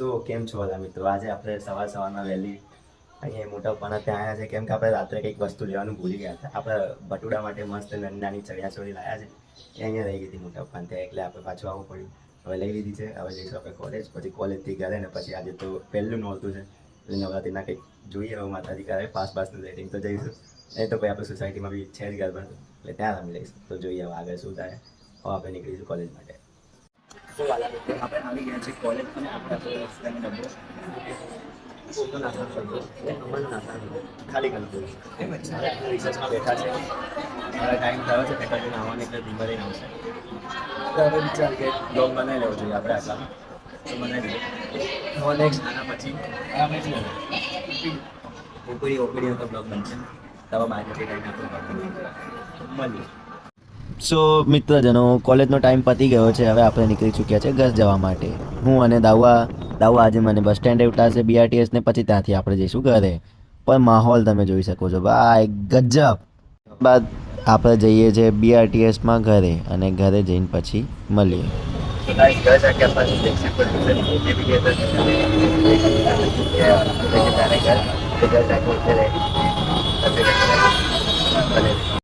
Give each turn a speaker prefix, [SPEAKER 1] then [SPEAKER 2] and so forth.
[SPEAKER 1] શું કેમ છો બધા મિત્રો? આજે આપણે સવારમાં વહેલી અહીંયા મોટા પપ્પાના ત્યાં આવ્યા છે, કેમ કે આપણે રાત્રે કંઈક વસ્તુ લેવાનું ભૂલી ગયા હતા. આપણે ભટુડા માટે મસ્ત નાની ચણિયાચોળી લાવ્યા છે, એ અહીંયા રહી ગઈ હતી મોટા પપ્પાને ત્યાં, એટલે આપણે પાછું આવવું પડ્યું. હવે લઈ લીધી છે, હવે જઈશું આપણે કોલેજ, પછી કોલેજથી ઘરે ને પછી આજે તો પહેલું નહોતું છે, એટલે નવરાત્રિના કંઈક જોઈએ હવે માતાજી કરે પાસનું રેટિંગ તો જઈશું. નહીં તો ભાઈ આપણે સોસાયટીમાં બી છે જ ગરબા, એટલે ત્યાં રમી લઈશું. તો જોઈએ હવે આગળ શું થાય. હવે આપણે નીકળીશું કોલેજ માટે. તો વાલા મિત્રો આપણે આવી ગયા છીએ કોલેજ, અને આપણે આપણો રસ્તાની ડબ્બો ફોટો નાખવાનો ડબ્બો એટલે અમન નાખવાનો ખાલી કરી દઉં. રિસર્ચમાં બેઠા છે, મારા ટાઈમ થયો છે ફેકલ્ટીને આવવાનો, એટલે ધીમે રહીને આવશે. તો હવે વિચાર કે બ્લોગ બનાવી લેવો જોઈએ આપણે આટલામાં, તો બનાવી લઈએ. હવે નેક્સ્ટ આના પછી આપણે શું ઓપીડી તો બ્લોગ બનશે, તો હવે બહાર જતી ટાઈમે આપણે મળીએ. સો મિત્રજનો, કોલેજનો ટાઈમ પતી ગયો છે, હવે આપણે નીકળી ચૂક્યા છે ઘર જવા માટે. હું અને દાવા આજે મને બસ સ્ટેન્ડે ઉતારશે BRTS ને, પછી ત્યાંથી આપણે જઈશું ઘરે. પણ માહોલ તમે જોઈ શકો છો ભાઈ, ગજબ. બાદ આપણે જઈએ છીએ BRTSમાં ઘરે, અને ઘરે જઈને પછી મળીએ.